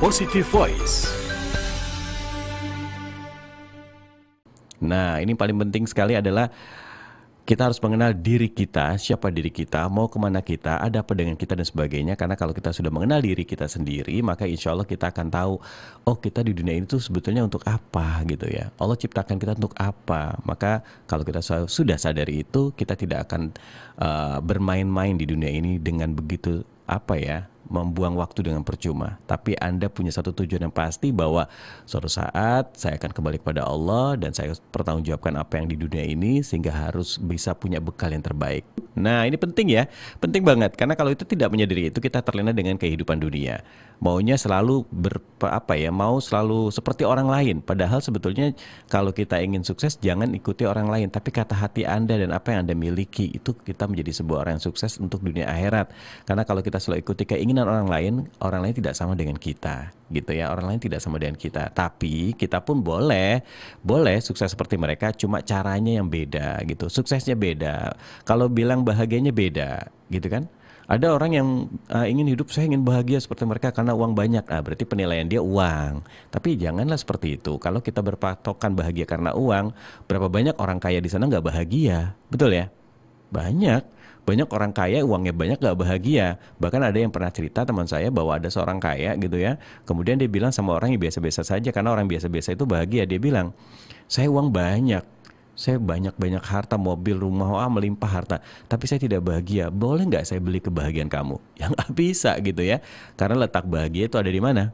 Positive Voice. Nah, ini paling penting sekali adalah kita harus mengenal diri kita, siapa diri kita, mau kemana kita, ada apa dengan kita dan sebagainya. Karena kalau kita sudah mengenal diri kita sendiri, maka insya Allah kita akan tahu, oh kita di dunia ini tuh sebetulnya untuk apa gitu ya. Allah ciptakan kita untuk apa. Maka kalau kita sudah sadari itu, kita tidak akan bermain-main di dunia ini dengan begitu membuang waktu dengan percuma. Tapi Anda punya satu tujuan yang pasti bahwa suatu saat saya akan kembali kepada Allah dan saya pertanggungjawabkan apa yang di dunia ini, sehingga harus bisa punya bekal yang terbaik. Nah, ini penting ya, penting banget, karena kalau itu tidak menyadari itu, kita terlena dengan kehidupan dunia. Maunya selalu mau selalu seperti orang lain. Padahal sebetulnya kalau kita ingin sukses, jangan ikuti orang lain, tapi kata hati Anda dan apa yang Anda miliki, itu kita menjadi sebuah orang yang sukses untuk dunia akhirat. Karena kalau kita selalu ikuti keinginan orang lain tidak sama dengan kita, gitu ya. Orang lain tidak sama dengan kita, tapi kita pun boleh sukses seperti mereka, cuma caranya yang beda gitu. Suksesnya beda. Kalau bilang bahagianya beda, gitu kan? Ada orang yang ingin hidup, saya ingin bahagia seperti mereka karena uang banyak. Berarti penilaian dia uang. Tapi janganlah seperti itu. Kalau kita berpatokan bahagia karena uang, berapa banyak orang kaya di sana nggak bahagia, betul ya? Banyak orang kaya, uangnya banyak, gak bahagia. Bahkan ada yang pernah cerita teman saya bahwa ada seorang kaya gitu ya, kemudian dia bilang sama orang yang biasa-biasa saja, karena orang biasa-biasa itu bahagia. Dia bilang, saya uang banyak, saya banyak harta, mobil, rumah, melimpah harta, tapi saya tidak bahagia. Boleh gak saya beli kebahagiaan kamu? Ya gak bisa gitu ya. Karena letak bahagia itu ada di mana?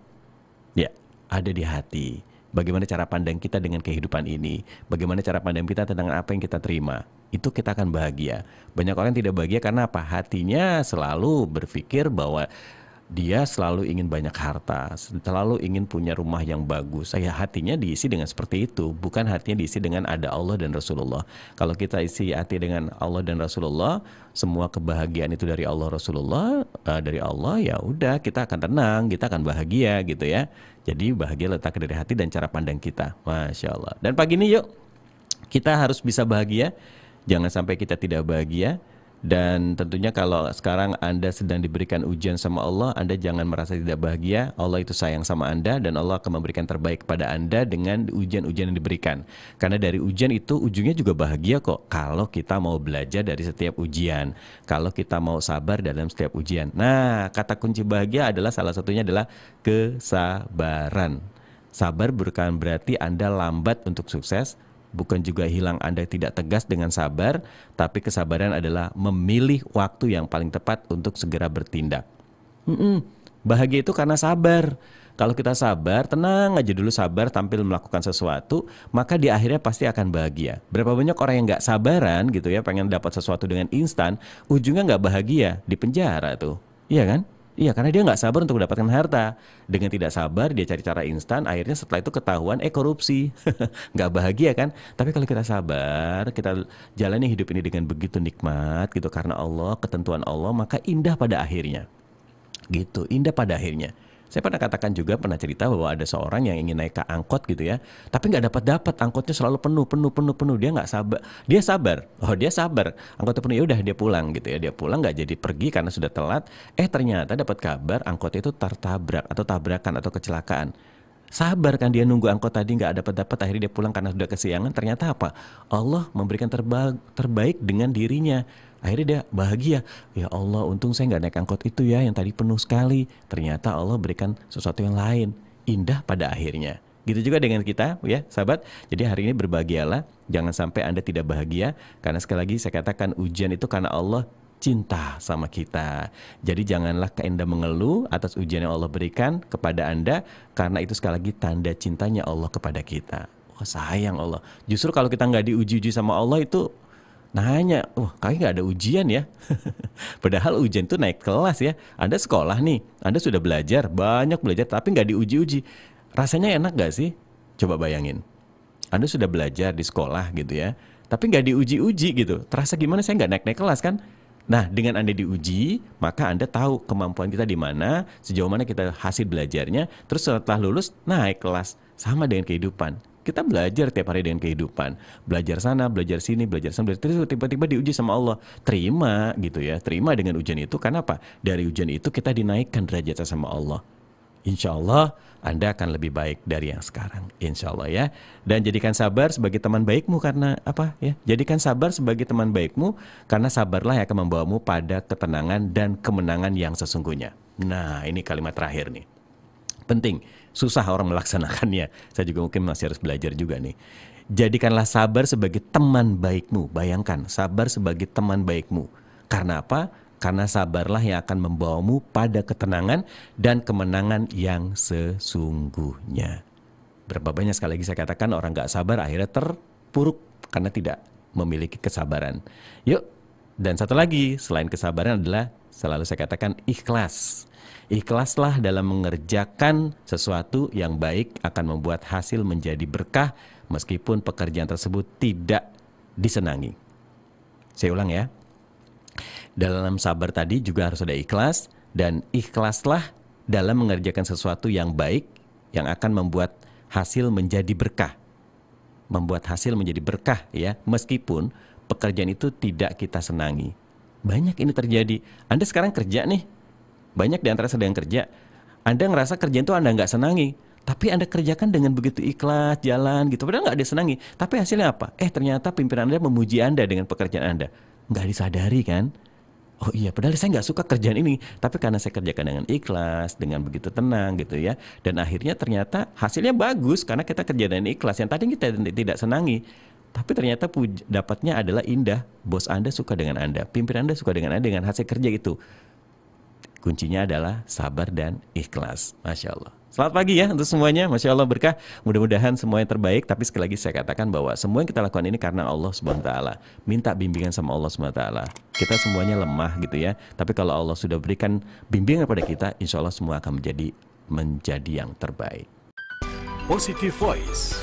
Ya, ada di hati. Bagaimana cara pandang kita dengan kehidupan ini, bagaimana cara pandang kita tentang apa yang kita terima, itu kita akan bahagia. Banyak orang tidak bahagia karena apa? Hatinya selalu berpikir bahwa dia selalu ingin banyak harta, selalu ingin punya rumah yang bagus. Hatinya diisi dengan seperti itu, bukan hatinya diisi dengan ada Allah dan Rasulullah. Kalau kita isi hati dengan Allah dan Rasulullah, semua kebahagiaan itu dari Allah, Rasulullah, dari Allah, ya udah kita akan tenang, kita akan bahagia gitu ya. Jadi bahagia letak dari hati dan cara pandang kita. Masya Allah. Dan pagi ini yuk, kita harus bisa bahagia. Jangan sampai kita tidak bahagia. Dan tentunya kalau sekarang Anda sedang diberikan ujian sama Allah, Anda jangan merasa tidak bahagia. Allah itu sayang sama Anda dan Allah akan memberikan terbaik kepada Anda dengan ujian-ujian yang diberikan. Karena dari ujian itu ujungnya juga bahagia kok, kalau kita mau belajar dari setiap ujian, kalau kita mau sabar dalam setiap ujian. Nah, kata kunci bahagia adalah salah satunya adalah kesabaran. Sabar bukan berarti Anda lambat untuk sukses, bukan juga hilang Anda tidak tegas dengan sabar, tapi kesabaran adalah memilih waktu yang paling tepat untuk segera bertindak. Bahagia itu karena sabar. Kalau kita sabar, tenang aja dulu, sabar tampil melakukan sesuatu, maka di akhirnya pasti akan bahagia. Berapa banyak orang yang nggak sabaran gitu ya, pengen dapat sesuatu dengan instan, ujungnya nggak bahagia, di penjara tuh, iya kan? Iya, karena dia nggak sabar untuk mendapatkan harta. Dengan tidak sabar, dia cari cara instan, akhirnya setelah itu ketahuan, korupsi. Nggak bahagia kan? Tapi kalau kita sabar, kita jalani hidup ini dengan begitu nikmat gitu, karena Allah, ketentuan Allah, maka indah pada akhirnya. Gitu, indah pada akhirnya. Saya pernah katakan juga, pernah cerita bahwa ada seorang yang ingin naik ke angkot gitu ya, tapi nggak dapat, angkotnya selalu penuh. Dia nggak sabar, dia sabar, angkotnya penuh, ya udah dia pulang gitu ya, dia pulang nggak jadi pergi karena sudah telat. Ternyata dapat kabar angkotnya itu tertabrak atau tabrakan atau kecelakaan. Sabar kan dia nunggu angkot tadi nggak dapat, akhirnya dia pulang karena sudah kesiangan. Ternyata apa? Allah memberikan terbaik dengan dirinya. Akhirnya dia bahagia. Ya Allah, untung saya nggak naik angkot itu ya, yang tadi penuh sekali. Ternyata Allah berikan sesuatu yang lain, indah pada akhirnya. Gitu juga dengan kita ya sahabat. Jadi hari ini berbahagialah, jangan sampai Anda tidak bahagia. Karena sekali lagi saya katakan, ujian itu karena Allah cinta sama kita. Jadi janganlah Anda mengeluh atas ujian yang Allah berikan kepada Anda, karena itu sekali lagi tanda cintanya Allah kepada kita. Oh sayang Allah. Justru kalau kita nggak diuji-uji sama Allah itu nanya, kayaknya nggak ada ujian ya. Padahal ujian itu naik kelas ya. Anda sekolah nih, Anda sudah banyak belajar, tapi nggak diuji-uji. Rasanya enak nggak sih? Coba bayangin. Anda sudah belajar di sekolah gitu ya, tapi nggak diuji-uji gitu. Terasa gimana? Saya nggak naik kelas kan? Nah, dengan Anda diuji, maka Anda tahu kemampuan kita di mana, sejauh mana kita hasil belajarnya. Terus setelah lulus, naik kelas. Sama dengan kehidupan. Kita belajar tiap hari dengan kehidupan. Belajar sana, belajar sini, belajar sana, terus tiba-tiba diuji sama Allah. Terima gitu ya, terima dengan ujian itu. Karena apa? Dari ujian itu kita dinaikkan derajatnya sama Allah. insya Allah Anda akan lebih baik dari yang sekarang, insya Allah ya. Dan jadikan sabar sebagai teman baikmu karena apa ya? Jadikan sabar sebagai teman baikmu karena sabarlah yang akan membawamu pada ketenangan dan kemenangan yang sesungguhnya. Nah, ini kalimat terakhir nih. Penting, susah orang melaksanakannya. Saya juga mungkin masih harus belajar juga nih. Jadikanlah sabar sebagai teman baikmu. Bayangkan, sabar sebagai teman baikmu. Karena apa? Karena sabarlah yang akan membawamu pada ketenangan dan kemenangan yang sesungguhnya. Berapa banyak sekali lagi saya katakan orang gak sabar akhirnya terpuruk karena tidak memiliki kesabaran. Yuk, dan satu lagi selain kesabaran adalah selalu saya katakan ikhlas. Ikhlaslah dalam mengerjakan sesuatu yang baik akan membuat hasil menjadi berkah meskipun pekerjaan tersebut tidak disenangi. Saya ulang ya. Dalam sabar tadi juga harus ada ikhlas, dan ikhlaslah dalam mengerjakan sesuatu yang baik yang akan membuat hasil menjadi berkah. Membuat hasil menjadi berkah ya, meskipun pekerjaan itu tidak kita senangi. Banyak ini terjadi. Anda sekarang kerja nih, banyak di antara sedang kerja. Anda ngerasa kerjaan itu Anda nggak senangi, tapi Anda kerjakan dengan begitu ikhlas, jalan gitu, padahal nggak disenangi. Tapi hasilnya apa? Ternyata pimpinan Anda memuji Anda dengan pekerjaan Anda. Nggak disadari kan? Oh iya, padahal saya nggak suka kerjaan ini, tapi karena saya kerjakan dengan ikhlas, dengan begitu tenang gitu ya, dan akhirnya ternyata hasilnya bagus karena kita kerja dengan ikhlas. Yang tadi kita tidak senangi, tapi ternyata dapatnya adalah indah. Bos Anda suka dengan Anda, pimpinan Anda suka dengan Anda dengan hasil kerja itu. Kuncinya adalah sabar dan ikhlas. Masya Allah. Selamat pagi ya untuk semuanya. Masya Allah berkah. Mudah-mudahan semua yang terbaik. Tapi sekali lagi saya katakan bahwa semua yang kita lakukan ini karena Allah Subhanahu Wa Taala. Minta bimbingan sama Allah Subhanahu Wa Taala. Kita semuanya lemah gitu ya. Tapi kalau Allah sudah berikan bimbingan kepada kita, insya Allah semua akan menjadi yang terbaik. Positive Voice.